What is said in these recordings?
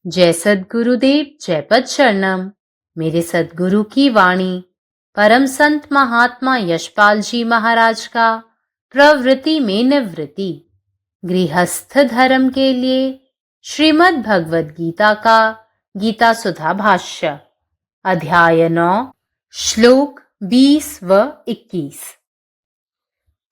जय सद्गुरुदेव, जय पद शरणम। मेरे सद्गुरु की वाणी परम संत महात्मा यशपाल जी महाराज का प्रवृत्ति में निवृत्ति गृहस्थ धर्म के लिए श्रीमद् भगवद गीता का गीता सुधा भाष्य अध्याय 9 श्लोक 20 व 21।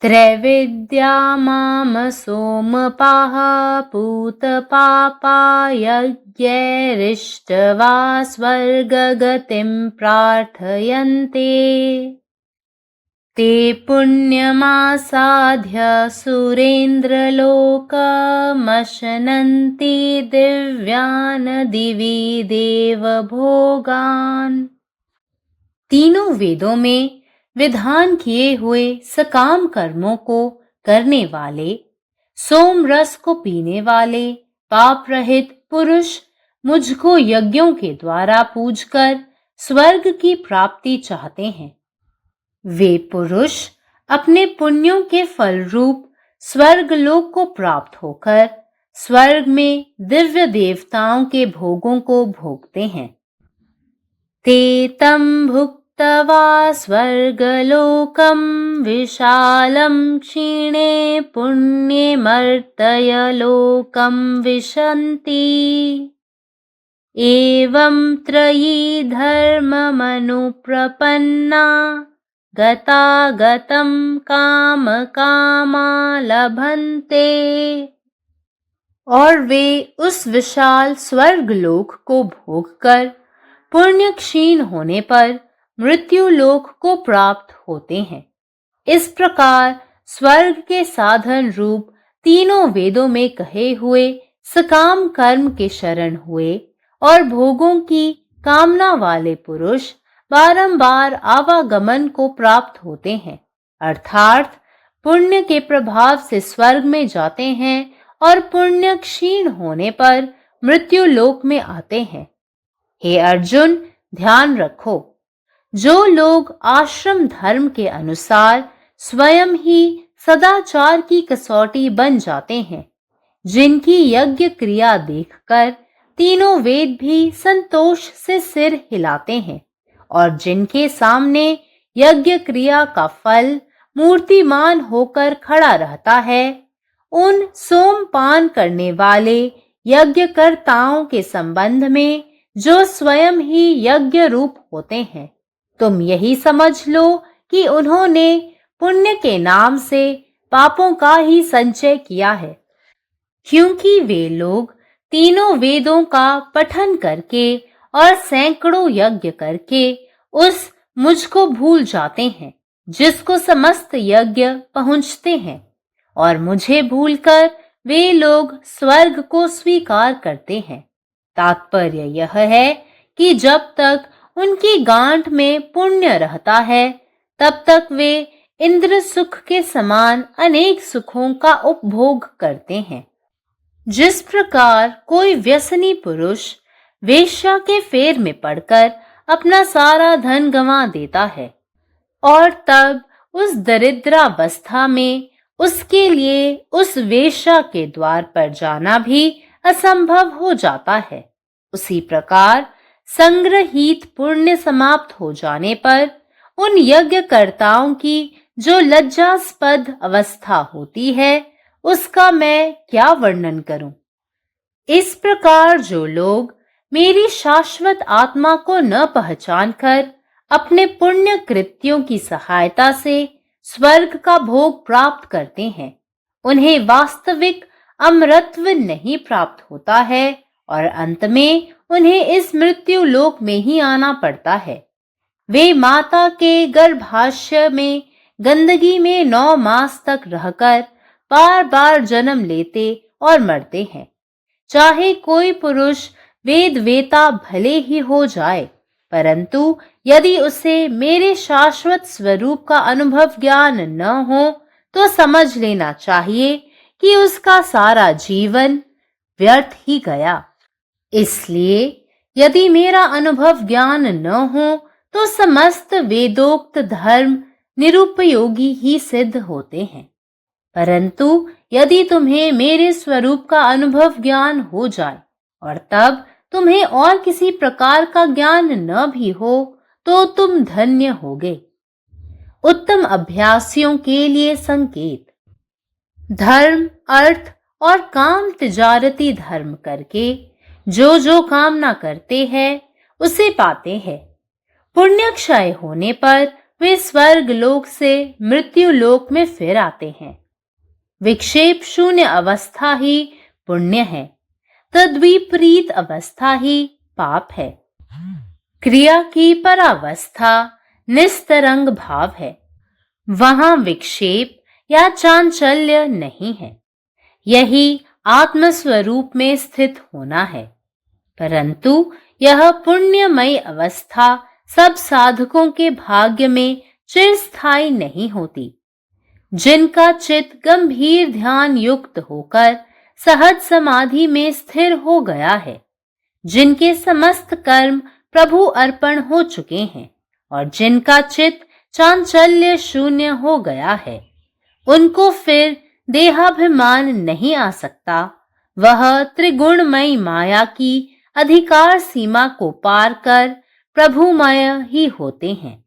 त्रैविद्या माम सोमपाः पूतपापा यज्ञैरिष्ट्वा स्वर्गगतिं प्रार्थयन्ते ते पुण्यमासाध्य सुरेन्द्रलोकमश्नन्ति दिव्यान् दिवि देवभोगान्। तीनों वेदों में विधान किए हुए सकाम कर्मों को करने वाले, सोम रस को पीने वाले पाप रहित पुरुष मुझको यज्ञों के द्वारा पूजकर स्वर्ग की प्राप्ति चाहते हैं। वे पुरुष अपने पुण्यों के फल रूप स्वर्ग लोक को प्राप्त होकर स्वर्ग में दिव्य देवताओं के भोगों को भोगते हैं। ते तं भुक्त्वा स्वर्गलोकं विशालं क्षीणे पुण्ये मर्त्यलोकं विशन्ति। एवं त्रयी धर्ममनुप्रपन्ना गतागतं काम कामा लभन्ते। और वे उस विशाल स्वर्गलोक को भोगकर पुण्य क्षीण होने पर मृत्यु लोक को प्राप्त होते हैं। इस प्रकार स्वर्ग के साधन रूप तीनों वेदों में कहे हुए सकाम कर्म के शरण हुए और भोगों की कामना वाले पुरुष बारंबार आवागमन को प्राप्त होते हैं, अर्थात पुण्य के प्रभाव से स्वर्ग में जाते हैं और पुण्य क्षीण होने पर मृत्यु लोक में आते हैं। हे अर्जुन, ध्यान रखो, जो लोग आश्रम धर्म के अनुसार स्वयं ही सदाचार की कसौटी बन जाते हैं, जिनकी यज्ञ क्रिया देखकर तीनों वेद भी संतोष से सिर हिलाते हैं और जिनके सामने यज्ञ क्रिया का फल मूर्तिमान होकर खड़ा रहता है, उन सोमपान करने वाले यज्ञकर्ताओं के संबंध में जो स्वयं ही यज्ञ रूप होते हैं, तुम यही समझ लो कि उन्होंने पुण्य के नाम से पापों का ही संचय किया है, क्योंकि वे लोग तीनों वेदों का पठन करके और सैकड़ों यज्ञ करके उस मुझको भूल जाते हैं, जिसको समस्त यज्ञ पहुंचते हैं, और मुझे भूलकर वे लोग स्वर्ग को स्वीकार करते हैं। तात्पर्य यह है कि जब तक उनकी गांठ में पुण्य रहता है, तब तक वे इंद्र सुख के समान अनेक सुखों का उपभोग करते हैं। जिस प्रकार कोई व्यसनी पुरुष वेश्या के फेर में पड़कर अपना सारा धन गंवा देता है और तब उस दरिद्रावस्था में उसके लिए उस वेश्या के द्वार पर जाना भी असंभव हो जाता है, उसी प्रकार संग्रहित पुण्य समाप्त हो जाने पर उन यज्ञकर्ताओं की जो लज्जास्पद अवस्था होती है, उसका मैं क्या वर्णन करूं। इस प्रकार जो लोग मेरी शाश्वत आत्मा को न पहचान कर अपने पुण्य कृत्यों की सहायता से स्वर्ग का भोग प्राप्त करते हैं, उन्हें वास्तविक अमरत्व नहीं प्राप्त होता है और अंत में उन्हें इस मृत्यु लोक में ही आना पड़ता है। वे माता के गर्भाशय में गंदगी में 9 मास तक रहकर बार बार जन्म लेते और मरते हैं। चाहे कोई पुरुष वेद वेता भले ही हो जाए, परंतु यदि उसे मेरे शाश्वत स्वरूप का अनुभव ज्ञान न हो, तो समझ लेना चाहिए कि उसका सारा जीवन व्यर्थ ही गया। इसलिए यदि मेरा अनुभव ज्ञान न हो, तो समस्त वेदोक्त धर्म निरुपयोगी ही सिद्ध होते हैं। परंतु यदि तुम्हें मेरे स्वरूप का अनुभव ज्ञान हो जाए और तब तुम्हें और किसी प्रकार का ज्ञान न भी हो तो तुम धन्य होगे। उत्तम अभ्यासियों के लिए संकेत। धर्म, अर्थ और काम तिजारती धर्म करके जो जो कामना करते हैं उसे पाते हैं। पुण्य क्षय होने पर वे स्वर्ग लोक से मृत्यु लोक में फिर आते हैं। विक्षेप शून्य अवस्था ही पुण्य है, तद्विपरीत अवस्था ही पाप है। क्रिया की परावस्था निस्तरंग भाव है, वहां विक्षेप या चांचल्य नहीं है। यही आत्मस्वरूप में स्थित होना है। परंतु यह पुण्यमयी अवस्था सब साधकों के भाग्य में चिरस्थायी नहीं होती। जिनका चित्त गंभीर ध्यान युक्त होकर सहज समाधि में स्थिर हो गया है, जिनके समस्त कर्म प्रभु अर्पण हो चुके हैं और जिनका चित्त चांचल्य शून्य हो गया है, उनको फिर देहाभिमान नहीं आ सकता। वह त्रिगुणमयी माया की अधिकार सीमा को पार कर प्रभुमय ही होते हैं।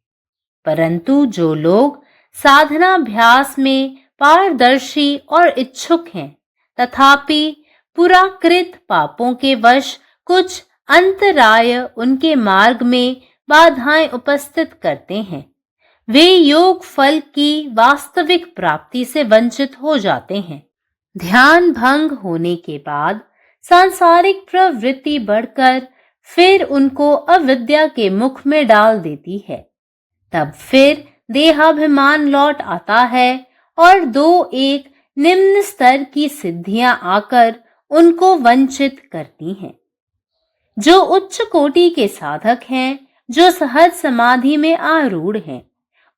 परंतु जो लोग साधनाभ्यास में पारदर्शी और इच्छुक हैं, तथापि पुराकृत पापों के वश कुछ अंतराय उनके मार्ग में बाधाएं उपस्थित करते हैं, वे योग फल की वास्तविक प्राप्ति से वंचित हो जाते हैं। ध्यान भंग होने के बाद सांसारिक प्रवृत्ति बढ़कर फिर उनको अविद्या के मुख में डाल देती है। तब फिर देहाभिमान लौट आता है और दो एक निम्न स्तर की सिद्धियां आकर उनको वंचित करती हैं। जो उच्च कोटि के साधक हैं, जो सहज समाधि में आरूढ़ हैं,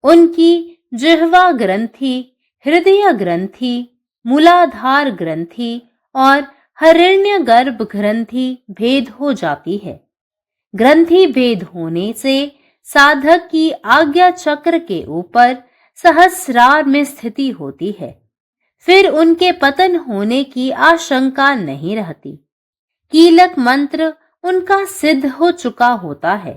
उनकी जिह्वा ग्रंथि, हृदय ग्रंथि, मूलाधार ग्रंथि और हरिण्य गर्भ ग्रंथि भेद हो जाती है। ग्रंथि भेद होने से साधक की आज्ञा चक्र के ऊपर सहस्रार में स्थिति होती है। फिर उनके पतन होने की आशंका नहीं रहती। कीलक मंत्र उनका सिद्ध हो चुका होता है,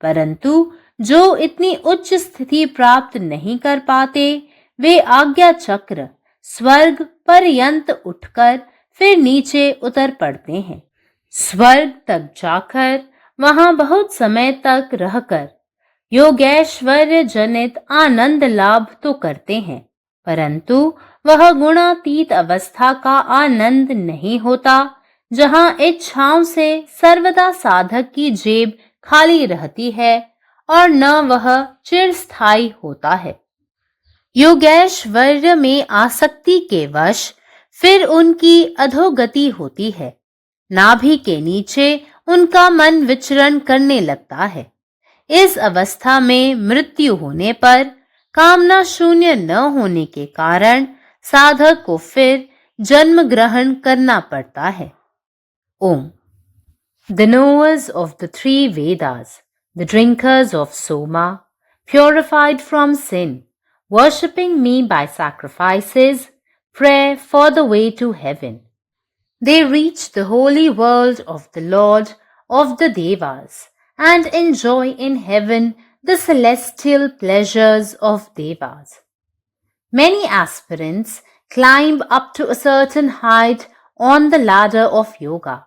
परंतु जो इतनी उच्च स्थिति प्राप्त नहीं कर पाते, वे आज्ञा चक्र स्वर्ग पर्यंत उठकर फिर नीचे उतर पड़ते हैं। स्वर्ग तक जाकर वहां बहुत समय तक रहकर योगैश्वर्य जनित आनंद लाभ तो करते हैं, परंतु वह गुणातीत अवस्था का आनंद नहीं होता, जहां इच्छाओं से सर्वदा साधक की जेब खाली रहती है और न वह चिरस्थायी होता है। योगैश्वर्य में आसक्ति के वश फिर उनकी अधोगति होती है। नाभि के नीचे उनका मन विचरण करने लगता है। इस अवस्था में मृत्यु होने पर कामना शून्य न होने के कारण साधक को फिर जन्म ग्रहण करना पड़ता है। ओम। The knowers of the three Vedas, the drinkers of Soma, purified from sin, worshipping me by sacrifices, pray for the way to heaven. They reach the holy world of the Lord of the Devas and enjoy in heaven the celestial pleasures of Devas. Many aspirants climb up to a certain height on the ladder of yoga.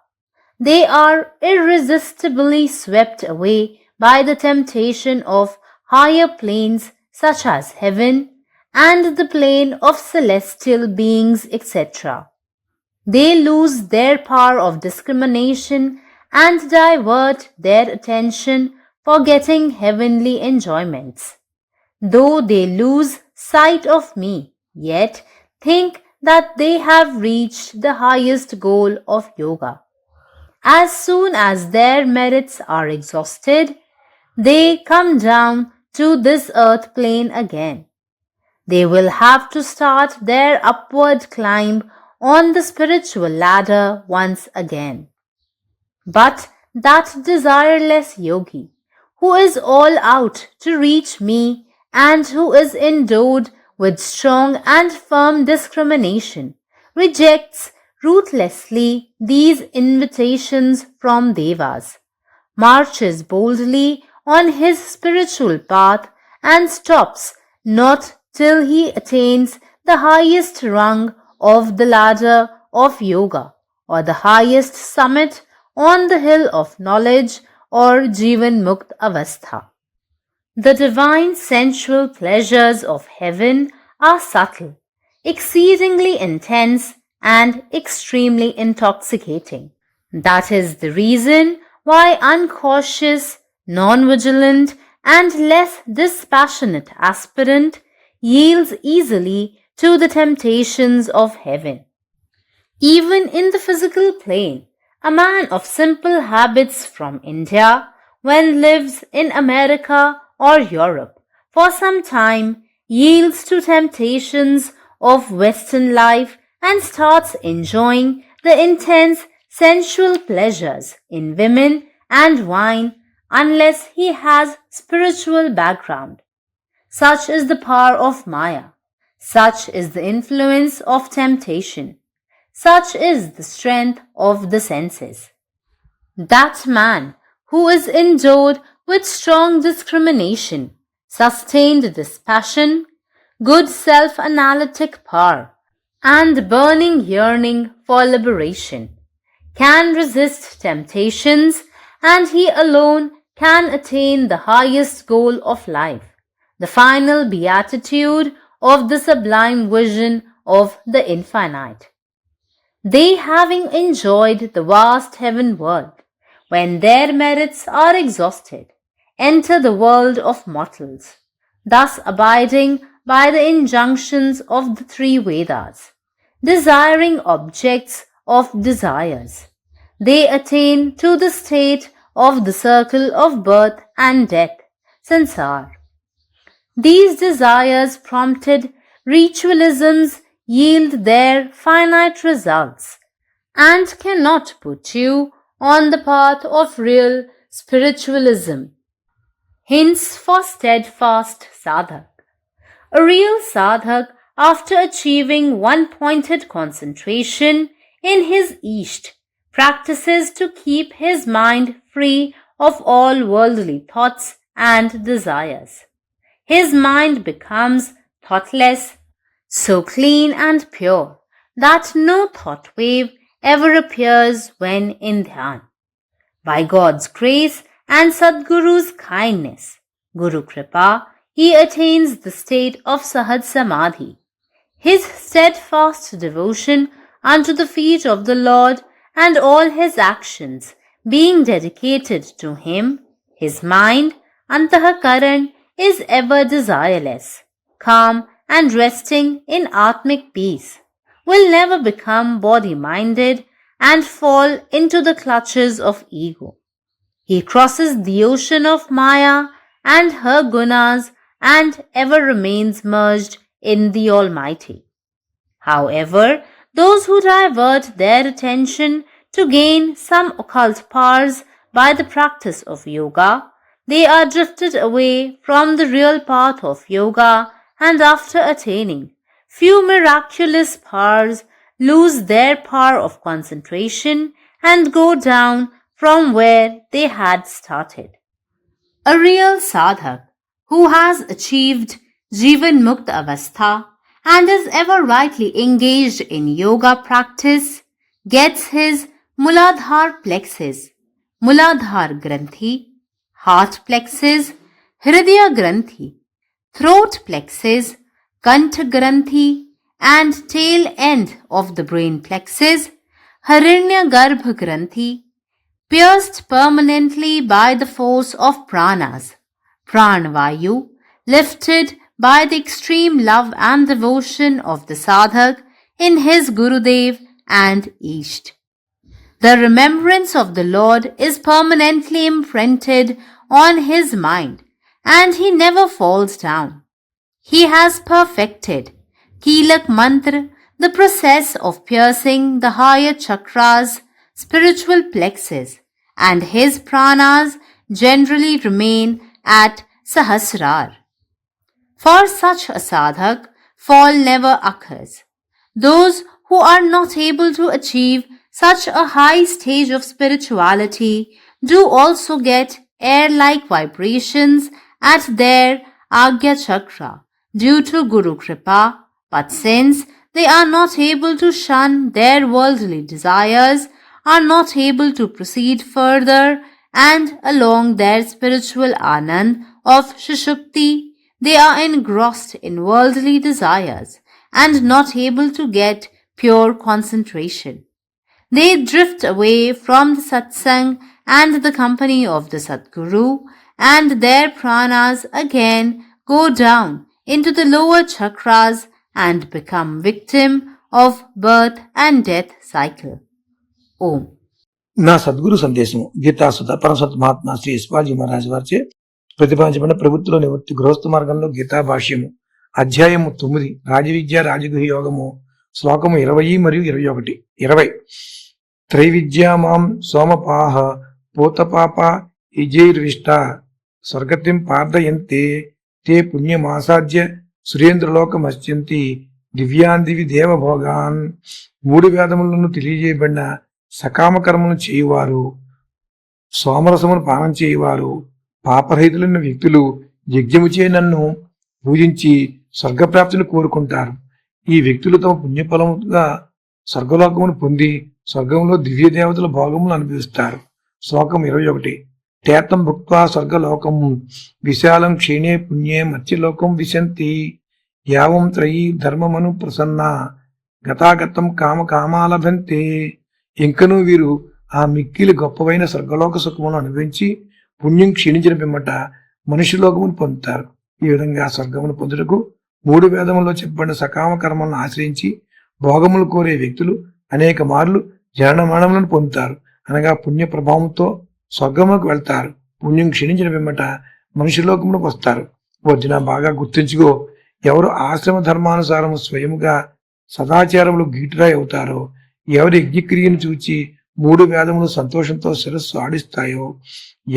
They are irresistibly swept away by the temptation of higher planes such as heaven and the plane of celestial beings, etc. They lose their power of discrimination and divert their attention for getting heavenly enjoyments. Though they lose sight of me, yet think that they have reached the highest goal of yoga. As soon as their merits are exhausted, they come down to this earth plane again. They will have to start their upward climb on the spiritual ladder once again. But that desireless yogi, who is all out to reach me and who is endowed with strong and firm discrimination, rejects ruthlessly these invitations from devas, marches boldly on his spiritual path, and stops not till he attains the highest rung of the ladder of yoga, or the highest summit on the hill of knowledge, or Jivan Mukt Avastha. The divine sensual pleasures of heaven are subtle, exceedingly intense, and extremely intoxicating. That is the reason why uncautious, non-vigilant, and less dispassionate aspirant yields easily to the temptations of heaven. Even in the physical plane, a man of simple habits from India, when lives in America or Europe for some time, yields to temptations of Western life and starts enjoying the intense sensual pleasures in women and wine unless he has spiritual background. Such is the power of Maya. Such is the influence of temptation. Such is the strength of the senses. That man who is endowed with strong discrimination, sustained dispassion, good self-analytic power, and burning yearning for liberation, can resist temptations, and he alone can attain the highest goal of life, the final beatitude of the sublime vision of the infinite. They, having enjoyed the vast heaven world, when their merits are exhausted, enter the world of mortals, thus abiding by the injunctions of the three Vedas, desiring objects of desires. They attain to the state of the circle of birth and death, sansar. These desires prompted ritualisms yield their finite results and cannot put you on the path of real spiritualism. Hints for steadfast sadhak. A real sadhak, after achieving one-pointed concentration in his East, practices to keep his mind free of all worldly thoughts and desires. His mind becomes thoughtless, so clean and pure that no thought wave ever appears when in dhyan. By God's grace and Sadguru's kindness, Guru Kripa, he attains the state of Sahaj Samadhi. His steadfast devotion unto the feet of the Lord and all his actions being dedicated to him, his mind, Antahakaran, is ever desireless, calm and resting in Atmic peace, will never become body-minded and fall into the clutches of ego. He crosses the ocean of Maya and her gunas and ever remains merged in the Almighty. However, those who divert their attention to gain some occult powers by the practice of yoga, they are drifted away from the real path of yoga, and after attaining few miraculous powers lose their power of concentration and go down from where they had started. A real sadhak who has achieved Jivan Mukta Avastha and is ever rightly engaged in yoga practice gets his Muladhar plexus, Muladhar Granthi, heart plexus, Hridaya Granthi, throat plexus, Kantha Granthi, and tail end of the brain plexus, Haranya Garbha Granthi, pierced permanently by the force of pranas, Pranavayu, lifted by the extreme love and devotion of the sadhak in his Gurudev and East. The remembrance of the Lord is permanently imprinted on his mind, and he never falls down. He has perfected Kilak Mantra, the process of piercing the higher chakras, spiritual plexus, and his pranas generally remain at Sahasrar. For such a sadhak, fall never occurs. Those who are not able to achieve such a high stage of spirituality do also get air-like vibrations at their Agya Chakra due to Guru Kripa, but since they are not able to shun their worldly desires, are not able to proceed further and along their spiritual anand of Sushupti, they are engrossed in worldly desires and not able to get pure concentration. They drift away from the satsang and the company of the Sadguru, and their pranas again go down into the lower chakras and become victim of birth and death cycle. Om. నా సద్గురు సందేశము గీతాసుత పరమసత్ మహాత్మా శ్రీ యశ్వాజీ మహారాజ్ వారిచే ప్రతిపాదించబడిన ప్రభుత్వ నివృత్తి గృహస్థ మార్గంలో గీతా భాష్యము అధ్యాయము 9 రాజవిద్య రాజగుహ యోగము శ్లోకము 20 మరియు 21. 20 త్రైవిద్యామాం సోమపాహ పూతపాప ఇజైర్విష్ట స్వర్గతిం పార్థయంతే తే పుణ్యమాసాధ్య సురేంద్రలోకమశ్యంతి దివ్యాందివి దేవభోగాన్. 3 వేదములను తెలియజేయబడిన సకామ కర్మను చేయువారు, సోమరసమును పానం చేయువారు, పాపరహితులైన వ్యక్తులు యజ్ఞముచే నన్ను పూజించి స్వర్గప్రాప్తిని కోరుకుంటారు. ఈ వ్యక్తులు తమ పుణ్యఫలముగా స్వర్గలోకమును పొంది స్వర్గంలో దివ్య దేవతల భోగములు అనుభవిస్తారు. శ్లోకం 21. తేతం భుక్త్వా స్వర్గలోకం విశాలం క్షీణే పుణ్యే మత్స్యలోకం విశంతి యావం త్రయీ ధర్మమను ప్రసన్న గతాగతం కామ కామాలభంతే. ఇంకనూ వీరు ఆ మిక్కిలి గొప్పవైన స్వర్గలోక సుఖమును అనుభవించి పుణ్యం క్షీణించిన పిమ్మట మనుష్యలోకమును పొందుతారు. ఈ విధంగా స్వర్గమును పొందుటకు 3 వేదములలో చెప్పబడిన సకామ కర్మలను ఆశ్రయించి భోగములు కోరే వ్యక్తులు అనేక మార్లు జనన మరణములను పొందుతారు. అనగా పుణ్య ప్రభావంతో స్వర్గములకు వెళ్తారు. పుణ్యం క్షీణించిన పిమ్మట మనుష్యలోకములకు వస్తారు. వదిన బాగా గుర్తుంచుకో, ఎవరు ఆశ్రమ ధర్మానుసారము స్వయముగా సదాచారములు గీటురాయి అవుతారో, ఎవరి యజ్ఞక్రియను చూచి 3 వేదములు సంతోషంతో శిరస్సు ఆడిస్తాయో,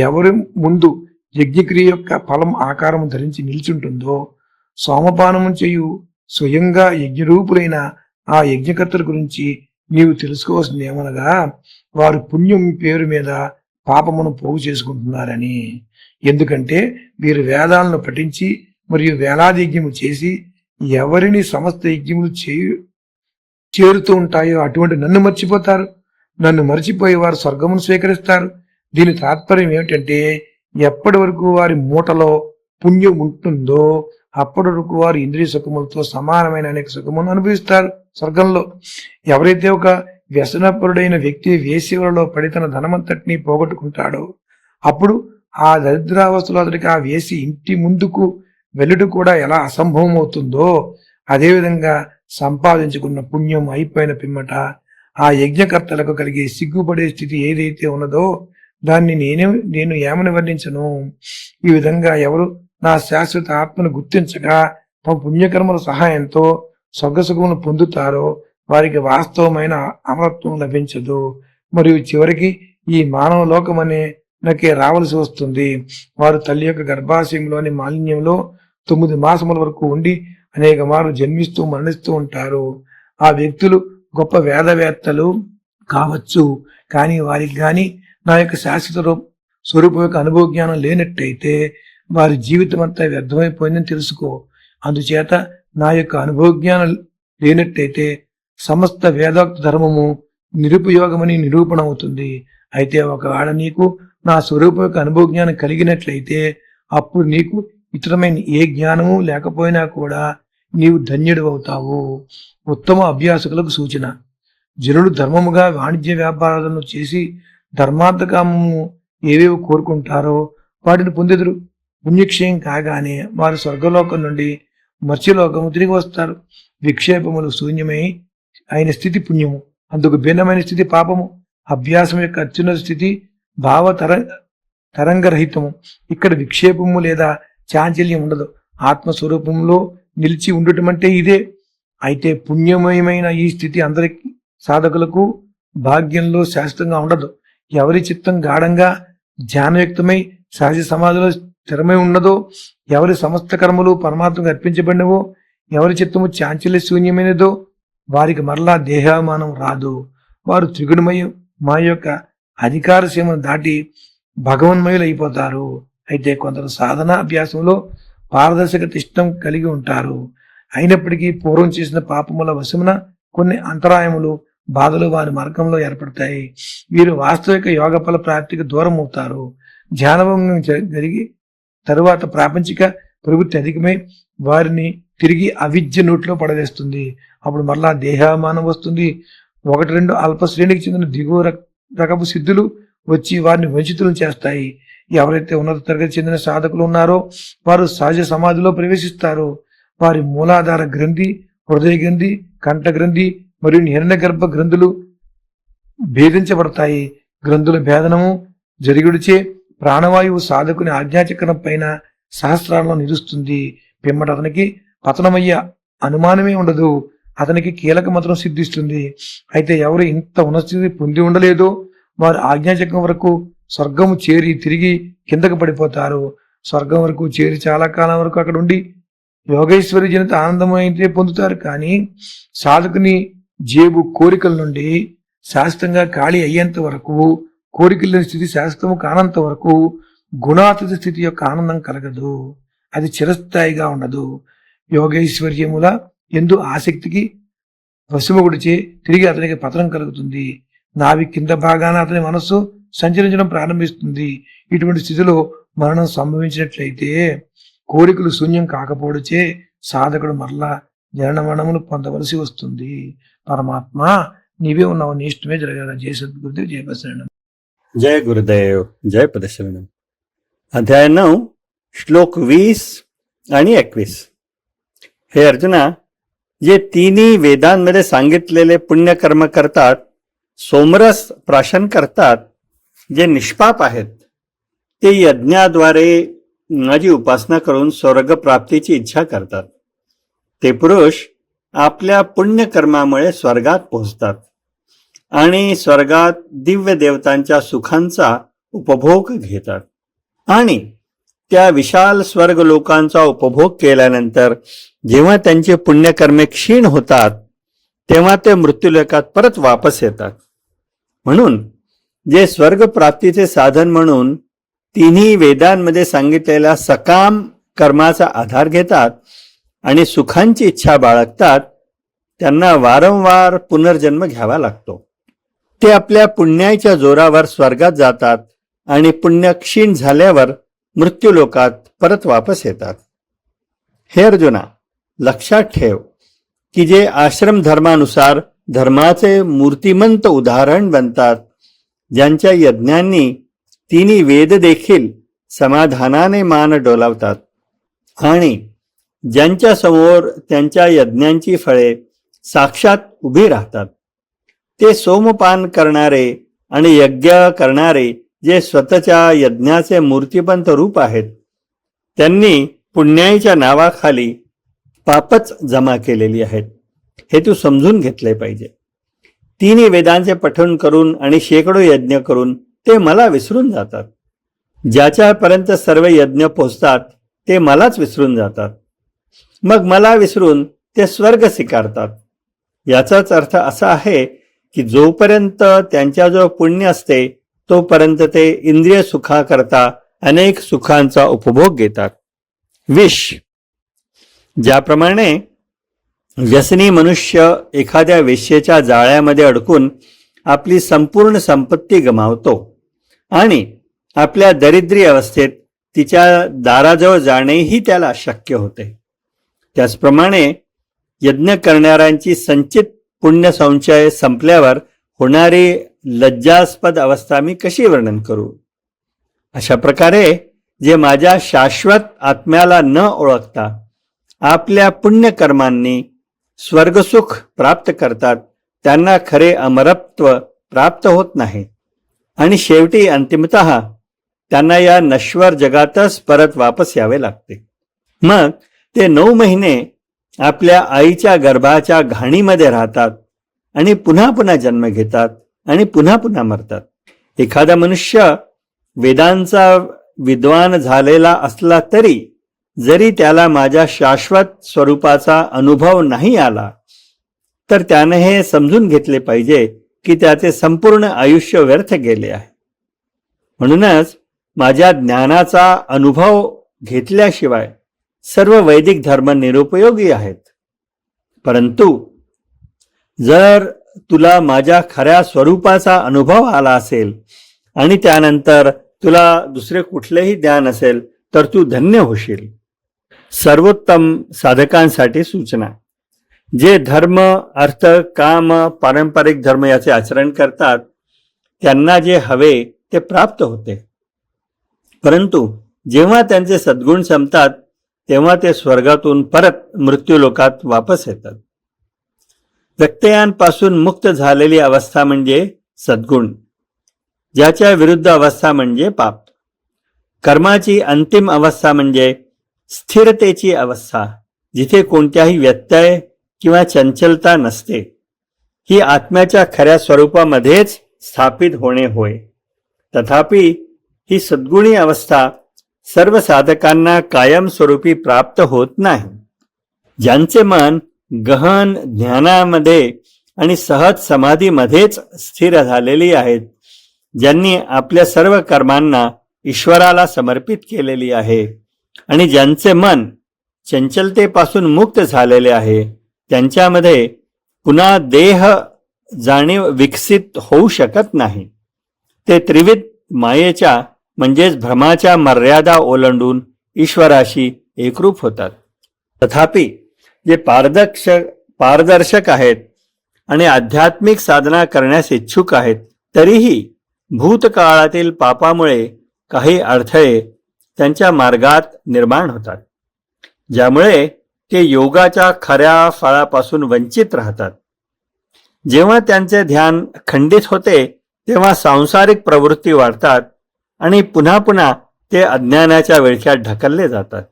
ఎవరి ముందు యజ్ఞక్రియ యొక్క ఫలం ఆకారము ధరించి నిల్చుంటుందో, సోమపానము చేయు స్వయంగా యజ్ఞరూపులైన ఆ యజ్ఞకర్తల గురించి నీవు తెలుసుకోవాల్సింది ఏమనగా, వారు పుణ్యం పేరు మీద పాపమును పోగు చేసుకుంటున్నారని. ఎందుకంటే వీరు వేదాలను పఠించి మరియు వేలాది యజ్ఞము చేసి ఎవరిని సమస్త యజ్ఞములు చేరుతూ ఉంటాయో అటువంటి నన్ను మర్చిపోతారు. నన్ను మర్చిపోయి వారు స్వర్గమును స్వీకరిస్తారు. దీని తాత్పర్యం ఏమిటంటే, ఎప్పటి వరకు వారి మూటలో పుణ్యం ఉంటుందో అప్పటి వరకు వారు ఇంద్రియ సుఖములతో సమానమైన అనేక సుఖములను అనుభవిస్తారు స్వర్గంలో. ఎవరైతే ఒక వ్యసనపరుడైన వ్యక్తి వేశ్యలలో పడి తన ధనమంతటినీ పోగొట్టుకుంటాడో, అప్పుడు ఆ దరిద్రావస్థలో అతడికి ఆ వేసి ఇంటి ముందుకు వెళ్ళుట కూడా ఎలా అసంభవం అవుతుందో, అదేవిధంగా సంపాదించుకున్న పుణ్యం అయిపోయిన పిమ్మట ఆ యజ్ఞకర్తలకు కలిగే సిగ్గుపడే స్థితి ఏదైతే ఉన్నదో దాన్ని నేను ఏమని వర్ణించను. ఈ విధంగా ఎవరు నా శాశ్వత ఆత్మను గుర్తించగా తమ పుణ్యకర్మల సహాయంతో స్వర్గసుఖమును పొందుతారో వారికి వాస్తవమైన అమరత్వం లభించదు. మరియు చివరికి ఈ మానవ లోకమనే నాకే రావలసి వస్తుంది. వారు తల్లి యొక్క గర్భాశయంలోని మాలిన్యంలో 9 మాసముల వరకు ఉండి అనేక మార్లు జన్మిస్తూ మరణిస్తూ ఉంటారు. ఆ వ్యక్తులు గొప్ప వేదవేత్తలు కావచ్చు, కానీ వారికి గాని నా యొక్క శాశ్వత స్వరూపం యొక్క అనుభవ జ్ఞానం లేనట్టయితే వారి జీవితం అంతా వ్యర్థమైపోయిందని తెలుసుకో. అందుచేత నా యొక్క అనుభవ జ్ఞానం లేనట్టయితే సమస్త వేదోక్త ధర్మము నిరుపయోగమని నిరూపణ అవుతుంది. అయితే ఒకవేళ నీకు నా స్వరూపం యొక్క అనుభవ జ్ఞానం కలిగినట్లయితే అప్పుడు నీకు ఇతరమైన ఏ జ్ఞానము లేకపోయినా కూడా నీవు ధన్యుడు అవుతావు. ఉత్తమ అభ్యాసకులకు సూచన: జనులు ధర్మముగా వాణిజ్య వ్యాపారాలను చేసి ధర్మార్థకామము ఏవేవి కోరుకుంటారో వాటిని పొందెదురు. పుణ్యక్షయం కాగానే వారు స్వర్గలోకం నుండి మత్స్యలోకము తిరిగి వస్తారు. విక్షేపములు శూన్యమై అయిన స్థితి పుణ్యము, అందుకు భిన్నమైన స్థితి పాపము. అభ్యాసం యొక్క అత్యున్నత స్థితి తరంగరహితము. ఇక్కడ విక్షేపము లేదా చాంచల్యం ఉండదు. ఆత్మస్వరూపంలో నిలిచి ఉండటం అంటే ఇదే. అయితే పుణ్యమయమైన ఈ స్థితి అందరికి సాధకులకు భాగ్యంలో శాశ్వతంగా ఉండదు. ఎవరి చిత్తం గాఢంగా ధ్యానయుక్తమై సహజ సమాధిలో స్థిరమై ఉన్నదో, ఎవరి సమస్త కర్మలు పరమాత్మకు అర్పించబడినవో, ఎవరి చిత్తము చాంచల్య శూన్యమైనదో, వారికి మరలా దేహామానం రాదు. వారు త్రిగుణమయ మా యొక్క అధికార సీమను దాటి భగవన్మయులు అయిపోతారు. అయితే కొందరు సాధనా అభ్యాసంలో పారదర్శకత ఇష్టం కలిగి ఉంటారు. అయినప్పటికీ పూర్వం చేసిన పాపముల వశమున కొన్ని అంతరాయములు బాధలు వారి మార్గంలో ఏర్పడతాయి. వీరు వాస్తవిక యోగ ఫల ప్రాప్తికి దూరం అవుతారు. ధ్యానభంగం జరిగి తరువాత ప్రాపంచిక ప్రవృత్తి అధికమై వారిని తిరిగి అవిద్య నోట్లో పడవేస్తుంది. అప్పుడు మరలా దేహామానం వస్తుంది. 1-2 అల్ప శ్రేణికి చెందిన దిగువ రకపు సిద్ధులు వచ్చి వారిని వంచితులను చేస్తాయి. ఎవరైతే ఉన్నత తరగతి చెందిన సాధకులు ఉన్నారో వారు సహజ సమాధిలో ప్రవేశిస్తారు. వారి మూలాధార గ్రంథి, హృదయ గ్రంథి, కంఠ గ్రంథి మరియు హిరణ్య గర్భ గ్రంథులు భేదించబడతాయి. గ్రంథుల భేదనము జరిగుడిచే ప్రాణవాయువు సాధకుని ఆజ్ఞాచక్రం పైన సహస్రాలలో నిలుస్తుంది. పిమ్మట అతనికి పతనమయ్యే అనుమానమే ఉండదు. అతనికి కీలక మంత్రం సిద్ధిస్తుంది. అయితే ఎవరు ఇంత ఉన్నస్థితి పొంది ఉండలేదో వారు ఆజ్ఞాచక్రం వరకు స్వర్గము చేరి తిరిగి కిందకు పడిపోతారు. స్వర్గం వరకు చేరి చాలా కాలం వరకు అక్కడ ఉండి యోగేశ్వరి జనిత ఆనందం అయితే పొందుతారు. కానీ సాధకుని జేబు కోరికల నుండి శాశ్వతంగా ఖాళీ అయ్యేంత వరకు, కోరికల స్థితి శాశ్వతము కానంత వరకు గుణాతీత స్థితి యొక్క ఆనందం కలగదు. అది చిరస్థాయిగా ఉండదు. యోగైశ్వర్యముల ఎందు ఆసక్తికి వశముగుడిచే తిరిగి అతనికి పతనం కలుగుతుంది. నావి కింద భాగాన అతని మనస్సు సంచరించడం ప్రారంభిస్తుంది. ఇటువంటి స్థితిలో మరణం సంభవించినట్లయితే కోరికలు శూన్యం కాకపోవడచే సాధకుడు మరలా జనన మరణములు పొందవలసి వస్తుంది. పరమాత్మ నీవే ఉన్నావు, నీ ఇష్టమే జరగాల. జయ సద్గురుదేవ్, జయ పదశరణం. जय गुरुदेव, जय पदशरणम. अध्याय 9 श्लोक 20 आणि 21. हे अर्जुना, जे तिन्ही वेदांमध्ये सांगितलेले पुण्यकर्म करतात, सोमरस प्राशन करतात, जे निष्पाप आहेत, ते यज्ञाद्वारे माझी उपासना करून स्वर्ग प्राप्तीची इच्छा करतात. ते पुरुष आपल्या पुण्यकर्मामुळे स्वर्गात पोहोचतात आणि स्वर्गात दिव्य देवतांच्या सुखांचा उपभोग घेतात. आणि त्या विशाल स्वर्ग लोकांचा उपभोग केल्यानंतर जेव्हा त्यांचे पुण्यकर्मे क्षीण होतात तेव्हा ते मृत्यूलोकात परत वापस येतात. म्हणून जे स्वर्ग प्राप्तीचे साधन म्हणून तिन्ही वेदांमध्ये सांगितलेल्या सकाम कर्माचा आधार घेतात आणि सुखांची इच्छा बाळगतात, त्यांना वारंवार पुनर्जन्म घ्यावा लागतो. ते आपल्या पुण्याच्या जोरावर स्वर्गात जातात आणि पुण्य क्षीण झाल्यावर मृत्यूलोकात परत वापस येतात. हे अर्जुना, लक्षात ठेव की जे आश्रम धर्मानुसार धर्माचे मूर्तिमंत उदाहरण बनतात, ज्यांच्या यज्ञांनी तिन्ही वेद देखील समाधानाने मान डोलावतात आणि ज्यांच्या समोर त्यांच्या यज्ञांची फळे साक्षात उभी राहतात, ते सोमपान करणारे आणि यज्ञ करणारे जे स्वतःच्या यज्ञाचे मूर्तिमंत रूप आहेत, त्यांनी पुण्याईच्या नावाखाली पापच जमा केलेली आहेत. हे तू समजून घेतले पाहिजे. तिन्ही वेदांचे पठण करून आणि शेकडो यज्ञ करून ते मला विसरून जातात. ज्याच्यापर्यंत सर्व यज्ञ पोचतात ते मलाच विसरून जातात. मग मला विसरून ते स्वर्ग स्वीकारतात. याचाच अर्थ असा आहे की जोपर्यंत त्यांच्याजवळ पुण्य असते तोपर्यंत ते इंद्रिय सुखाकरता अनेक सुखांचा उपभोग घेतात. विष, ज्याप्रमाणे व्यसनी मनुष्य एखाद्या वेश्येच्या जाळ्यामध्ये अडकून आपली संपूर्ण संपत्ती गमावतो आणि आपल्या दरिद्री अवस्थेत तिच्या दाराजवळ जाणेही त्याला शक्य होते, त्याचप्रमाणे यज्ञ करणाऱ्यांची संचित पुण्य संचय संपल्यावर होणारी लज्जास्पद अवस्था मी कशी वर्णन करू. अशा प्रकारे जे माझ्या शाश्वत आत्म्याला न ओळखता आपल्या पुण्यकर्मांनी स्वर्गसुख प्राप्त करतात, त्यांना खरे अमरत्व प्राप्त होत नाही आणि शेवटी अंतिमतः त्यांना या नश्वर जगातच परत वापस यावे लागते. मग ते 9 महिने आपल्या आईच्या गर्भाच्या घाणीमध्ये राहतात आणि पुन्हा पुन्हा जन्म घेतात आणि पुन्हा पुन्हा मरतात. एखादा मनुष्य वेदांचा विद्वान झालेला असला तरी जरी त्याला माझ्या शाश्वत स्वरूपाचा अनुभव नाही आला तर त्याने हे समजून घेतले पाहिजे की त्याचे संपूर्ण आयुष्य व्यर्थ गेले आहे. म्हणूनच माझ्या ज्ञानाचा अनुभव घेतल्याशिवाय सर्व वैदिक धर्म निरुपयोगी आहेत. परंतु जर तुला माझ्या खऱ्या स्वरूपाचा अनुभव आला असेल आणि त्यानंतर तुला दुसरे कुठलेही ज्ञान असेल तर तू धन्य होशील. सर्वोत्तम साधकांसाठी सूचना. जे धर्म, अर्थ, काम, पारंपरिक धर्म याचे आचरण करतात त्यांना जे हवे ते प्राप्त होते. परंतु जेव्हा त्यांचे सद्गुण संपतात तेव्हा ते स्वर्गातून परत मृत्यूलोकात वापस येतात. व्यत्ययांपासून मुक्त झालेली अवस्था म्हणजे सद्गुण, ज्याच्या विरुद्ध अवस्था म्हणजे पाप. कर्माची अंतिम अवस्था म्हणजे स्थिरतेची अवस्था, जिथे कोणत्याही व्यत्यय किंवा चंचलता नसते. ही आत्म्याच्या खऱ्या स्वरूपामध्येच स्थापित होणे होय. तथापि ही सद्गुणी अवस्था सर्व साधकांना कायमस्वरूपी प्राप्त होत नाही. ज्यांचे मन गहन ज्ञानामध्ये आणि सहज समाधीमध्येच स्थिर झालेली आहेत, ज्यांनी आपल्या सर्व कर्मांना ईश्वराला समर्पित केलेली आहे आणि ज्यांचे मन चंचलतेपासून मुक्त झालेले आहे, त्यांच्यामध्ये पुन्हा देह जाणीव विकसित होऊ शकत नाही. ते त्रिविध मायेच्या म्हणजेच भ्रमाच्या मर्यादा ओलांडून ईश्वराशी एकरूप होतात. तथापि जे पारदर्शक आहेत आणि आध्यात्मिक साधना करण्यास इच्छुक आहेत, तरीही भूतकाळातील पापामुळे काही अडथळे त्यांच्या मार्गात निर्माण होतात, ज्यामुळे ते योगाच्या खऱ्या फळापासून वंचित राहतात. जेव्हा त्यांचे ध्यान खंडित होते तेव्हा सांसारिक प्रवृत्ती वाढतात आणि पुन्हा पुन्हा ते अज्ञानाच्या विळख्यात ढकलले जातात.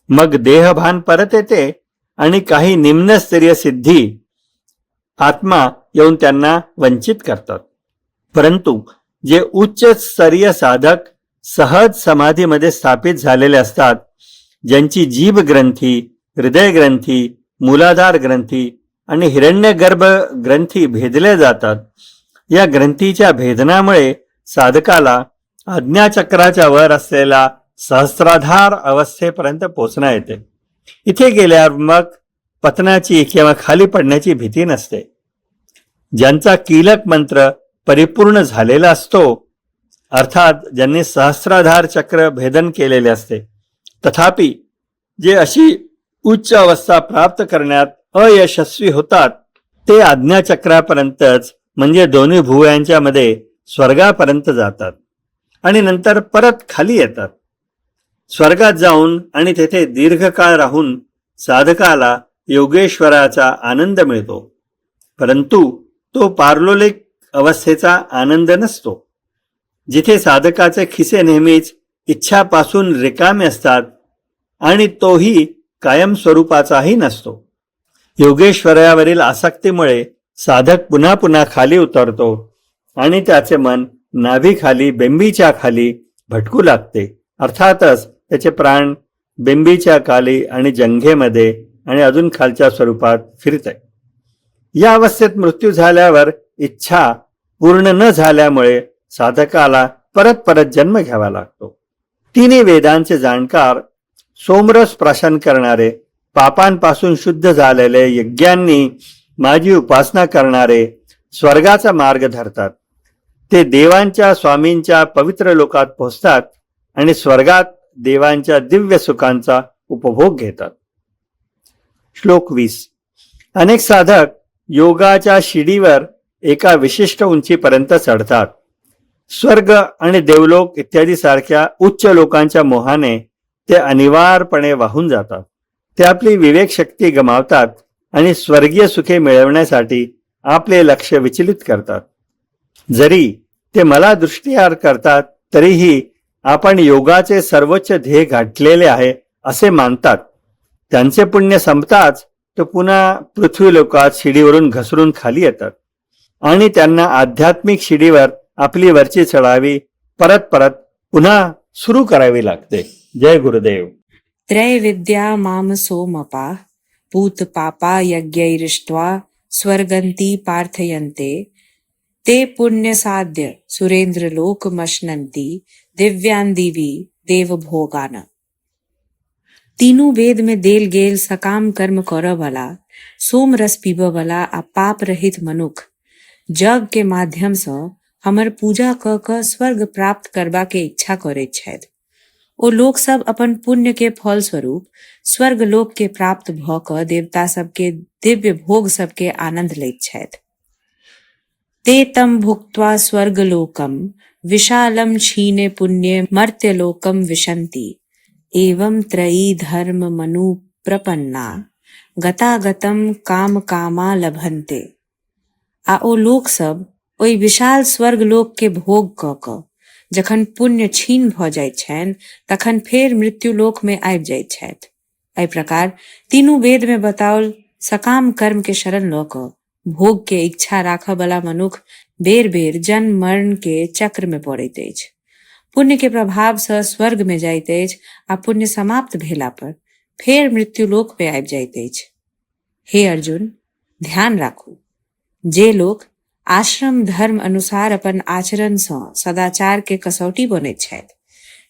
मग देहभान परत येते आणि काही निम्नस्तरीय सिद्धी आत्मा येऊन त्यांना वंचित करतात. परंतु जे उच्च स्तरीय साधक सहज समाधीमध्ये स्थापित झालेले असतात, ज्यांची जीभ ग्रंथी, हृदय ग्रंथी, मूलाधार ग्रंथी आणि हिरण्यगर्भ ग्रंथी भेदले जातात, या ग्रंथीच्या भेदनामुळे साधकाला आज्ञाचक्राच्या वर असलेला सहस्राधार अवस्थेपर्यंत पोचणं येते. इथे गेल्यावर मग पतनाची किंवा खाली पडण्याची भीती नसते. ज्यांचा कीलक मंत्र परिपूर्ण झालेला असतो, अर्थात ज्यांनी सहस्राधार चक्र भेदन केलेले असते, तथापि जे अशी उच्च अवस्था प्राप्त करण्यात अयशस्वी होतात, ते आज्ञाचक्रापर्यंतच म्हणजे दोन्ही भुवयांच्या मध्ये स्वर्गापर्यंत जातात आणि नंतर परत खाली येतात. स्वर्गात जाऊन आणि तेथे दीर्घकाळ राहून साधकाला योगेश्वराचा आनंद मिळतो. परंतु तो पारलौकिक अवस्थेचा आनंद नसतो, जिथे साधकाचे खिसे नेहमीच इच्छापासून रिकामे असतात आणि तोही कायम स्वरूपाचाही नसतो. योगेश्वरावरील आसक्तीमुळे साधक पुन्हा पुन्हा खाली उतरतो आणि त्याचे मन नाभीखाली, बेंबीच्या खाली भटकू लागते. अर्थातच त्याचे प्राण बेंबीच्या खाली आणि जंघेमध्ये आणि अजून खालच्या स्वरूपात फिरते. या अवस्थेत मृत्यू झाल्यावर इच्छा पूर्ण न झाल्यामुळे साधकाला परत परत जन्म घ्यावा लागतो. तिन्ही वेदांचे जाणकार, सोमरस प्राशन करणारे, पापांपासून शुद्ध झालेले, यज्ञांनी माझी उपासना करणारे स्वर्गाचा मार्ग धरतात. ते देवांच्या स्वामींच्या पवित्र लोकात पोहोचतात आणि स्वर्गात देवांच्या दिव्य सुखांचा उपभोग घेतात. श्लोक 20. अनेक साधक योगाच्या शिडीवर एका विशिष्ट उंचीपर्यंत चढतात. स्वर्ग आणि देवलोक इत्यादी सारख्या उच्च लोकांच्या मोहाने ते अनिवार्यपणे वाहून जातात. ते आपली विवेक शक्ती गमावतात आणि स्वर्गीय सुखे मिळवण्यासाठी आपले लक्ष विचलित करतात. जरी ते मला दृष्टीआड करतात तरीही आपण योगाचे सर्वोच्च ध्येय गाठलेले आहे असे मानतात. त्यांचे पुण्य संपताच ते पुन्हा पृथ्वी लोकात शिडीवरून घसरून खाली येतात आणि त्यांना आध्यात्मिक शिडीवर आपली वरची चढावी परत परत पुन्हा सुरू करावी लागते. जय गुरुदेव. त्रैविद्या माम सोमपा पूत पापा यज्ञैरिष्ट्वा स्वर्गन्ति पार्थयन्ते ते पुण्य साध्य सुरेंद्र लोक मशनन्ति दिव्यान दिवी देव भोगान। तीनों वेद में देल गेल सकाम कर्म करऽ वाला, सोम रस पीबऽ वाला आ पाप रहित मनुख जग के माध्यम सँ हमर पूजा क क स्वर्ग प्राप्त करबा के इच्छा करैत छथि। ओ लोक सब अपन पुण्य के फल स्वरूप स्वर्ग लोक के प्राप्त भ क देवता सबके दिव्य भोग सबके आनंद लैत छथि। ते तम भुक्त्वा स्वर्ग लोकम विशालम क्षीणे पुण्य मर्त्य लोकम विशन्ति एवं त्रयी धर्म मनु प्रपन्ना गतागतम काम कामा लभन्ते। आ ओ लोक सब ओहि विशाल स्वर्ग लोक के भोग क क जखन पुण्य क्षीण भ जाइत छनि तखन फेर मृत्यु लोक में आबि जाइत छथि। एहि प्रकार तीनू वेद में बताओल सकाम कर्म के शरण ल क भोग के इच्छा राखऽ वाला मनुख बेर बेर जन्म मरण के चक्र में पड़ैत अछि। पुण्य के प्रभाव सँ स्वर्ग में जाइत अछि आ पुण्य समाप्त भेला पर फेर मृत्यु लोक पे आबि जाइत अछि। हे अर्जुन, ध्यान राखू, जे लोग आश्रम धर्म अनुसार अपन आचरण सँ सदाचार के कसौटी बनैत छथि,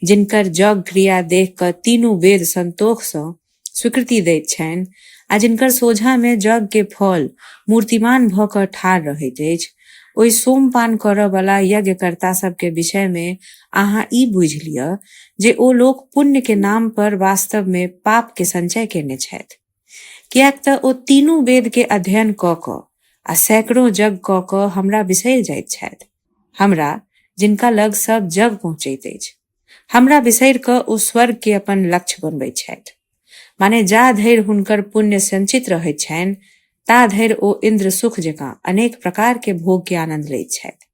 जिनकर जग क्रिया देख क तीनू वेद संतोष सँ स्वीकृति दैत छनि आ जिनकर सोझा में जग के फल मूर्तिमान भ क ठाढ़ रहैत अछि, ओहि सोमपान करऽ वाला यज्ञकर्ता सब के विषय में अहाँ ई बुझि लिअ जे ओ लोग पुण्य के नाम पर वास्तव में पाप के संचय केने छथि। कियाक त ओ तीनू वेद के अध्ययन क क आ सैकड़ों जग क क हमरा बिसरि जाइत छथि। हमरा जिनका लग सब जग पहुँचैत अछि, हमरा बिसरि क ओ स्वर्ग के अपन लक्ष्य बनबैत छथि। माने जा धरि हुनकर पुण्य संचित रहैत छनि ता धरि ओ इंद्र सुख जकाँ अनेक प्रकार के भोग के आनंद लैत छथि।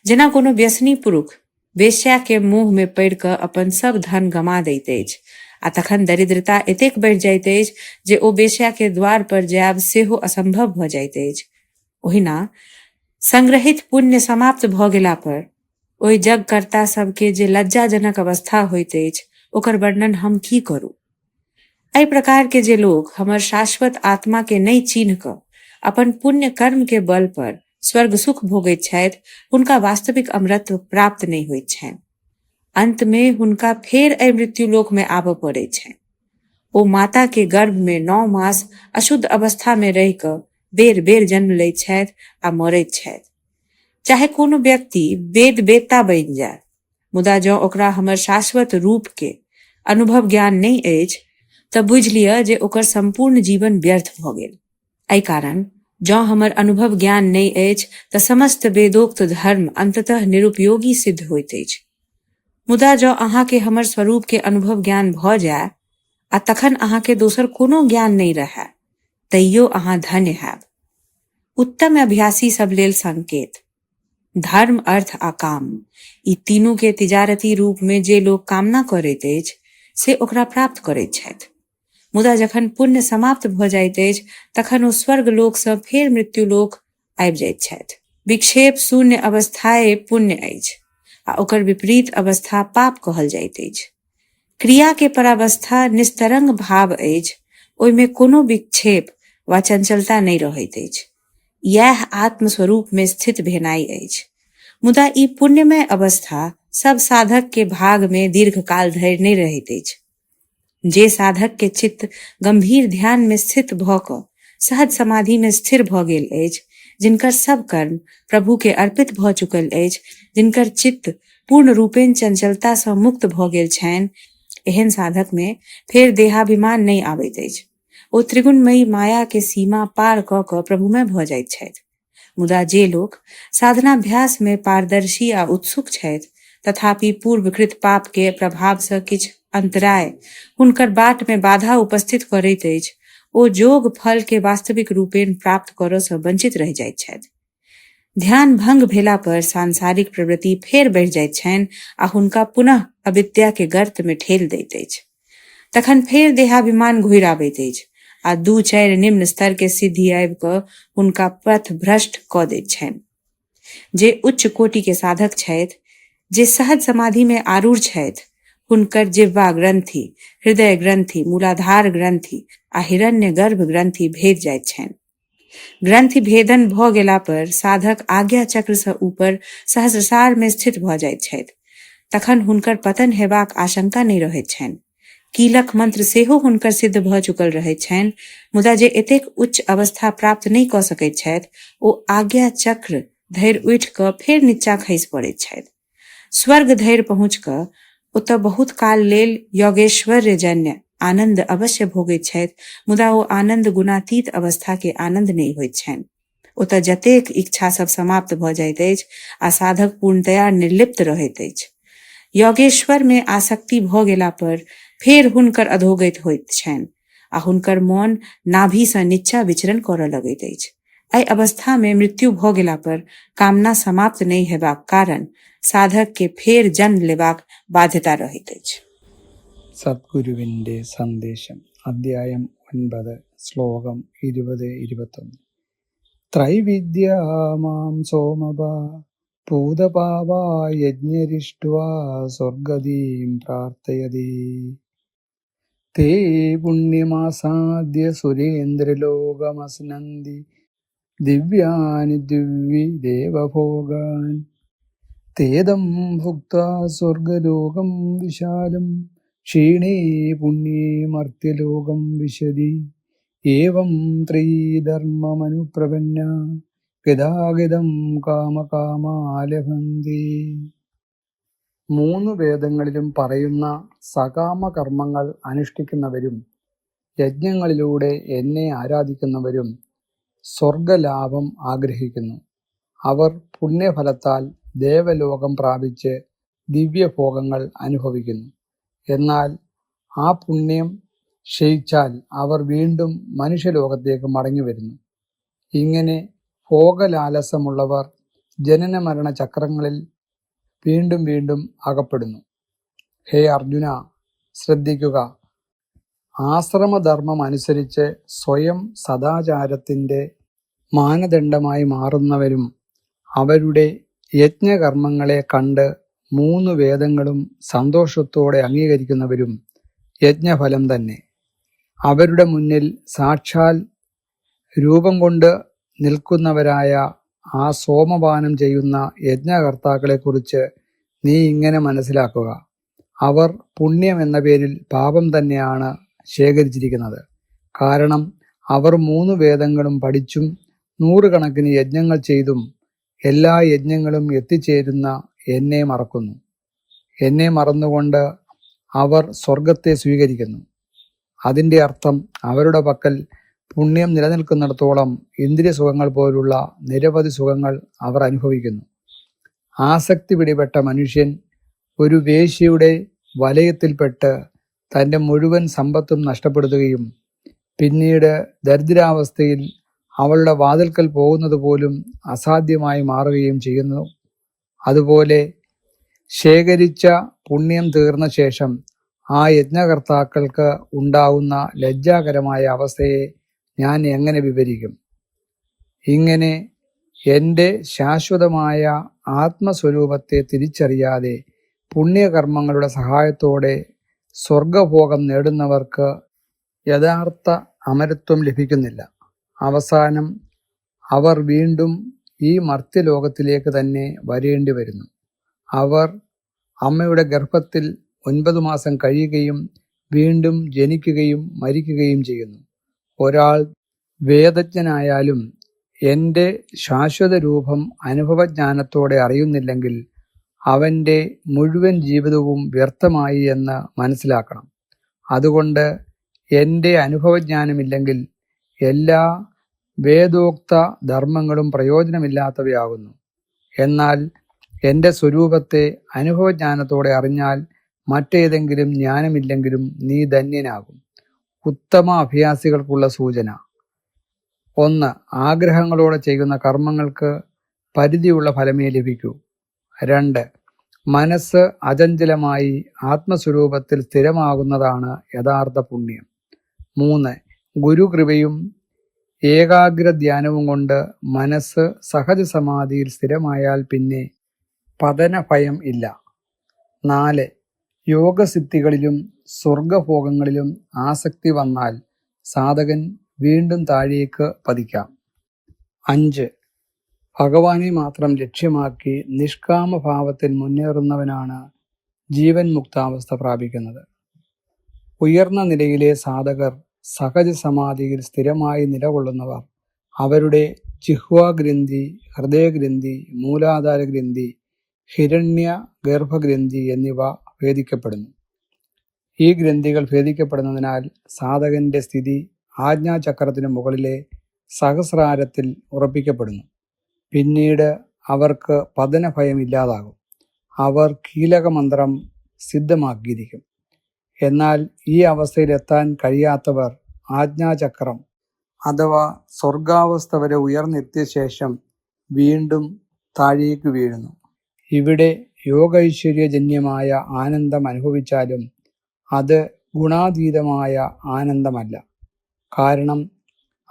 जेना कोनो व्यसनी पुरुष वेश्या के मोह में पड़ि क अपन सब धन गमा दैत अछि आ तखन दरिद्रता एतेक बढ़ि जाइत अछि जे ओ वेश्या के द्वार पर जायब सेहो असंभव भ जाइत अछि। ओहिना संग्रहित पुण्य समाप्त भ गेला पर ओहि जगकर्ता सबके जे लज्जाजनक अवस्था होइत अछि ओकर वर्णन हम की करू। एहि प्रकार के जे लोग हमर शाश्वत आत्मा के नहीं चिन्ह क अपन पुण्य कर्म के बल पर स्वर्ग सुख भोगैत छथि, हुनका वास्तविक अमरत्व प्राप्त नहीं होइत छनि। अंत में हुनका फेर एहि मृत्यु लोक में आबऽ पड़ैत छनि। ओ माता के गर्भ में 9 मास अशुद्ध अवस्था में रहि क बेर बेर जन्म लैत छथि आ मरैत छथि। चाहे कोनो व्यक्ति वेद वेत्ता बनि जाय, मुदा जँ ओकरा हमर शाश्वत रूप के अनुभव ज्ञान नहीं अछि त बुझि लिअ जे ओकर संपूर्ण जीवन व्यर्थ भ गेल। एहि कारण जँ हमर अनुभव ज्ञान नहीं अछि त समस्त वेदोक्त धर्म अंततः निरुपयोगी सिद्ध होइत अछि। मुदा जँ अहाँ के हमर स्वरूप के अनुभव ज्ञान भ जाय आ तखन अहाँ के दोसर कोनो ज्ञान नहीं रहै, तैयो अहाँ धन्य हैब। उत्तम अभ्यासी सब लेल संकेत। धर्म अर्थ आ काम ई तीनू के तिजारती रूप में जे लोग कामना करैत अछि से ओकरा प्राप्त करैत छथि। मुदा जखन पुण्य समाप्त भ जाइत अछि तखन ओ स्वर्ग लोक सँ फेर मृत्यु लोक आबि जाइत छथि। विक्षेप शून्य अवस्थाए पुण्य अछि आ ओकर विपरीत अवस्था पाप कहल जाइत अछि। क्रिया के परावस्था निस्तरंग भाव अछि, ओहि में कोनो विक्षेप वा चंचलता नहीं रहैत अछि। यह आत्म स्वरूप में स्थित भेनाई अछि। मुदा ई पुण्यमय अवस्था सब साधक के भाग में दीर्घ काल धरि नहीं रहैत अछि। जे साधक के चित्त गंभीर ध्यान में स्थित भ क सहज समाधि में स्थिर भ गेल अछि, जिनकर सब कर्म प्रभु के अर्पित भ चुकल अछि, जिनकर चित्त पूर्ण रूपेण चंचलता सँ मुक्त भ गेल छनि, एहन साधक में फेर देहाभिमान नहीं आबैत अछि। ओ त्रिगुणमयी माया के सीमा पार क क प्रभुमय भ जाइत छथि। मुदा जे लोग साधनाभ्यास में पारदर्शी आ उत्सुक छथि, तथापि पूर्वकृत पाप के प्रभाव सँ किछु अंतराय हुनकर बाट में बाधा उपस्थित करैत अछि, ओ जोग फल के वास्तविक रूपेण प्राप्त करऽ सँ वंचित रहि जाइत छथि। ध्यान भंग भेला पर सांसारिक प्रवृत्ति फेर बढ़ि जाइत छनि आ हुनका पुनः अविद्या के गर्त में ठेल दैत अछि। तखन फेर देहाभिमान घुरि आबैत अछि आ 2-4 निम्न स्तर के सिद्धि आबि क हुनका पथ भ्रष्ट क दैत छनि। जे उच्च कोटि के साधक छथि, जे सहज समाधि में आरूढ़ छथि, हुनकर जिह्वा ग्रंथि, हृदय ग्रंथि, मूलाधार ग्रंथि आ हिरण्य गर्भ ग्रंथि भेद जाइत छनि। ग्रंथि भेदन भ गेला पर साधक आज्ञा चक्र से ऊपर सहस्रसार में स्थित भ जाइत छथि। तखन हुनकर पतन हेबाक आशंका नहि रहैत छनि। कीलक मंत्र सेहो हुनकर सिद्ध भ चुकल रहैत छनि, मुदा जे एतेक उच्च अवस्था प्राप्त नहि क सकैत छथि, ओ आज्ञा चक्र धरि उठि क फेर नीचा खसि पड़ैत छथि। स्वर्ग धरि पहुँच क ओतऽ बहुत काल लेल योगेश्वर्य जन्य आनंद अवश्य भोगैत छथि, मुदा ओ आनंद गुणातीत अवस्था के आनंद नहि होइत छनि। ओतऽ जतेक इच्छा सब समाप्त भ जाइत अछि आ साधक पूर्णतया निर्लिप्त रहैत अछि। योगेश्वर में आसक्ति भ गेला पर फेर हुनकर अधोगति होइत छनि आ हुनकर मन नाभि सँ नीचा विचरण करऽ लगैत अछि। एहि अवस्था में मृत्यु भ गेला पर कामना समाप्त नहि हेबाक कारण साधक के फेर जन्म लेबाक बाध्यता रहैत अछि। സദ്ഗുരുവിൻ്റെ സന്ദേശം അധ്യായം 9 ശ്ലോകം 20-21 ത്രൈവിദ്യാമാം സോമപ പൂതപാവാ യജ്ഞരിഷ്ട്വാ സ്വർഗദീം പ്രാർത്ഥയതി തേ പുണ്യമാസാദ്യ സുരേന്ദ്രലോകമസ്നന്തി ദിവ്യാനി ദിവ്യി ദേവഭോഗാൻ തേദം ഭുക്ത്വാ സ്വർഗലോകം വിശാലം ക്ഷീണേ പുണ്യേ മർത്യലോകം വിശതി ഏവം ത്രിധർമ്മമനുപ്രപന്ന ഗതാഗതം കാമകാമാലഭന്തി. 3 വേദങ്ങളിലും പറയുന്ന സകാമ കർമ്മങ്ങൾ അനുഷ്ഠിക്കുന്നവരും യജ്ഞങ്ങളിലൂടെ എന്നെ ആരാധിക്കുന്നവരും സ്വർഗലാഭം ആഗ്രഹിക്കുന്നു. അവർ പുണ്യഫലത്താൽ ദേവലോകം പ്രാപിച്ച് ദിവ്യഭോഗങ്ങൾ അനുഭവിക്കുന്നു. എന്നാൽ ആ പുണ്യം ക്ഷയിച്ചാൽ അവർ വീണ്ടും മനുഷ്യലോകത്തേക്ക് മടങ്ങി വരുന്നു. ഇങ്ങനെ ഭോഗലാലസമുള്ളവർ ജനന മരണ ചക്രങ്ങളിൽ വീണ്ടും വീണ്ടും അകപ്പെടുന്നു. ഹേ അർജുന, ശ്രദ്ധിക്കുക. ആശ്രമധർമ്മം അനുസരിച്ച് സ്വയം സദാചാരത്തിന്റെ മാനദണ്ഡമായി മാറുന്നവരും അവരുടെ യജ്ഞകർമ്മങ്ങളെ കണ്ട് 3 വേദങ്ങളും സന്തോഷത്തോടെ അംഗീകരിക്കുന്നവരും യജ്ഞഫലം തന്നെ. അവരുടെ മുന്നിൽ സാക്ഷാൽ രൂപം കൊണ്ട് നിൽക്കുന്നവരായ ആ സോമപാനം ചെയ്യുന്ന യജ്ഞകർത്താക്കളെക്കുറിച്ച് നീ ഇങ്ങനെ മനസ്സിലാക്കുക. അവർ പുണ്യം എന്ന പേരിൽ പാപം തന്നെയാണ് ശേഖരിച്ചിരിക്കുന്നത്. കാരണം അവർ 3 വേദങ്ങളും പഠിച്ചും 100 കണക്കിന് യജ്ഞങ്ങൾ ചെയ്തും എല്ലാ യജ്ഞങ്ങളും എത്തിച്ചേരുന്ന എന്നെ മറക്കുന്നു. എന്നെ മറന്നുകൊണ്ട് അവർ സ്വർഗത്തെ സ്വീകരിക്കുന്നു. അതിൻ്റെ അർത്ഥം അവരുടെ പക്കൽ പുണ്യം നിലനിൽക്കുന്നിടത്തോളം ഇന്ദ്രിയ സുഖങ്ങൾ പോലുള്ള നിരവധി സുഖങ്ങൾ അവർ അനുഭവിക്കുന്നു. ആസക്തി പിടിപെട്ട മനുഷ്യൻ ഒരു വേശ്യയുടെ വലയത്തിൽപ്പെട്ട് തൻ്റെ മുഴുവൻ സമ്പത്തും നഷ്ടപ്പെടുത്തുകയും പിന്നീട് ദരിദ്രാവസ്ഥയിൽ അവളുടെ വാതിൽക്കൽ പോകുന്നത് പോലും അസാധ്യമായി മാറുകയും ചെയ്യുന്നു. അതുപോലെ ശേഖരിച്ച പുണ്യം തീർന്ന ശേഷം ആ യജ്ഞകർത്താക്കൾക്ക് ഉണ്ടാകുന്ന ലജ്ജാകരമായ അവസ്ഥയെ ഞാൻ എങ്ങനെ വിവരിക്കും? ഇങ്ങനെ എൻ്റെ ശാശ്വതമായ ആത്മസ്വരൂപത്തെ തിരിച്ചറിയാതെ പുണ്യകർമ്മങ്ങളുടെ സഹായത്തോടെ സ്വർഗഭോഗം നേടുന്നവർക്ക് യഥാർത്ഥ അമരത്വം ലഭിക്കുന്നില്ല. അവസാനം അവർ വീണ്ടും ഈ മർത്യലോകത്തിലേക്ക് തന്നെ വരേണ്ടി വരുന്നു. അവർ അമ്മയുടെ ഗർഭത്തിൽ 9 മാസം കഴിയുകയും വീണ്ടും ജനിക്കുകയും മരിക്കുകയും ചെയ്യുന്നു. ഒരാൾ വേദജ്ഞനായാലും എൻ്റെ ശാശ്വത രൂപം അനുഭവജ്ഞാനത്തോടെ അറിയുന്നില്ലെങ്കിൽ അവൻ്റെ മുഴുവൻ ജീവിതവും വ്യർത്ഥമായി എന്ന് മനസ്സിലാക്കണം. അതുകൊണ്ട് എൻ്റെ അനുഭവജ്ഞാനമില്ലെങ്കിൽ എല്ലാ വേദോക്ത ധർമ്മങ്ങളും പ്രയോജനമില്ലാത്തവയാകുന്നു. എന്നാൽ എൻ്റെ സ്വരൂപത്തെ അനുഭവജ്ഞാനത്തോടെ അറിഞ്ഞാൽ മറ്റേതെങ്കിലും ജ്ഞാനമില്ലെങ്കിലും നീ ധന്യനാകും. ഉത്തമ അഭ്യാസികൾക്കുള്ള സൂചന: 1. ആഗ്രഹങ്ങളോടെ ചെയ്യുന്ന കർമ്മങ്ങൾക്ക് പരിധിയുള്ള ഫലമേ ലഭിക്കൂ. 2. മനസ്സ് അചഞ്ചലമായി ആത്മസ്വരൂപത്തിൽ സ്ഥിരമാകുന്നതാണ് യഥാർത്ഥ പുണ്യം. 3. ഗുരുകൃപയും ഏകാഗ്രധ്യാനവും കൊണ്ട് മനസ്സ് സഹജ സമാധിയിൽ സ്ഥിരമായാൽ പിന്നെ പതനഭയം ഇല്ല. 4. യോഗസിദ്ധികളിലും സ്വർഗഭോഗങ്ങളിലും ആസക്തി വന്നാൽ സാധകൻ വീണ്ടും താഴേക്ക് പതിക്കാം. 5. ഭഗവാനെ മാത്രം ലക്ഷ്യമാക്കി നിഷ്കാമഭാവത്തിൽ മുന്നേറുന്നവനാണ് ജീവൻ മുക്താവസ്ഥ പ്രാപിക്കുന്നത്. ഉയർന്ന നിലയിലെ സാധകർ, സഹജ സമാധിയിൽ സ്ഥിരമായി നിലകൊള്ളുന്നവർ, അവരുടെ ജിഹ്വാഗ്രന്ഥി, ഹൃദയഗ്രന്ഥി, മൂലാധാര ഗ്രന്ഥി, ഹിരണ്യ ഗർഭഗ്രന്ഥി എന്നിവ ഭേദിക്കപ്പെടുന്നു. ഈ ഗ്രന്ഥികൾ ഭേദിക്കപ്പെടുന്നതിനാൽ സാധകന്റെ സ്ഥിതി ആജ്ഞാചക്രത്തിനു മുകളിലെ സഹസ്രാരത്തിൽ ഉറപ്പിക്കപ്പെടുന്നു. പിന്നീട് അവർക്ക് പതനഭയം ഇല്ലാതാകും. അവർ കീലകമന്ത്രം സിദ്ധമാക്കിയിരിക്കും. എന്നാൽ ഈ അവസ്ഥയിലെത്താൻ കഴിയാത്തവർ ആജ്ഞാചക്രം അഥവാ സ്വർഗാവസ്ഥ വരെ ഉയർന്നെത്തിയ ശേഷം വീണ്ടും താഴേക്ക് വീഴുന്നു. ഇവിടെ യോഗൈശ്വര്യജന്യമായ ആനന്ദം അനുഭവിച്ചാലും അത് ഗുണാതീതമായ ആനന്ദമല്ല. കാരണം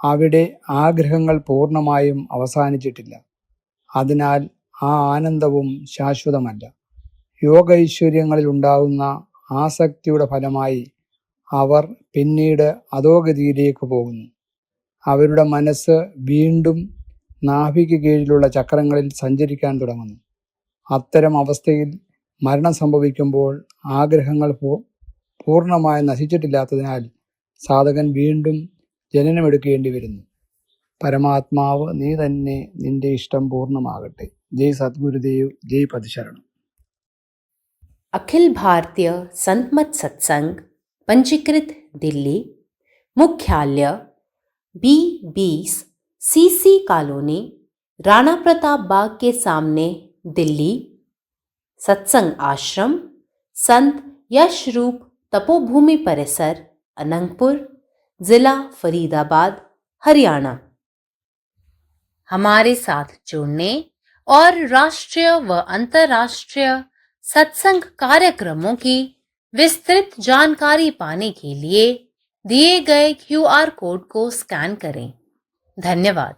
അവിടെ ആഗ്രഹങ്ങൾ പൂർണ്ണമായും അവസാനിച്ചിട്ടില്ല. അതിനാൽ ആ ആനന്ദവും ശാശ്വതമല്ല. യോഗൈശ്വര്യങ്ങളിൽ ഉണ്ടാകുന്ന ആസക്തിയുടെ ഫലമായി അവർ പിന്നീട് അധോഗതിയിലേക്ക് പോകുന്നു. അവരുടെ മനസ്സ് വീണ്ടും നാഭിക്ക് കീഴിലുള്ള ചക്രങ്ങളിൽ സഞ്ചരിക്കാൻ തുടങ്ങുന്നു. അത്തരം അവസ്ഥയിൽ മരണം സംഭവിക്കുമ്പോൾ ആഗ്രഹങ്ങൾ പൂർണ്ണമായി നശിച്ചിട്ടില്ലാത്തതിനാൽ സാധകൻ വീണ്ടും ജനനമെടുക്കേണ്ടി വരുന്നു. പരമാത്മാവ് നീ തന്നെ, നിന്റെ ഇഷ്ടം പൂർണ്ണമാകട്ടെ. ജയ് സദ്ഗുരുദേവ്, ജയ് പതിശരണം. अखिल भारतीय संत मत सत्संग पंजीकृत दिल्ली, मुख्यालय B20 CC colony, Rana Pratap Bagh के सामने, दिल्ली। सत्संग आश्रम संत यशरूप तपोभूमि परिसर, अनंगपुर, जिला फरीदाबाद, हरियाणा। हमारे साथ जुड़ने और राष्ट्रीय व अंतर्राष्ट्रीय सत्संग कार्यक्रमों की विस्तृत जानकारी पाने के लिए दिए गए QR कोड को स्कैन करें। धन्यवाद।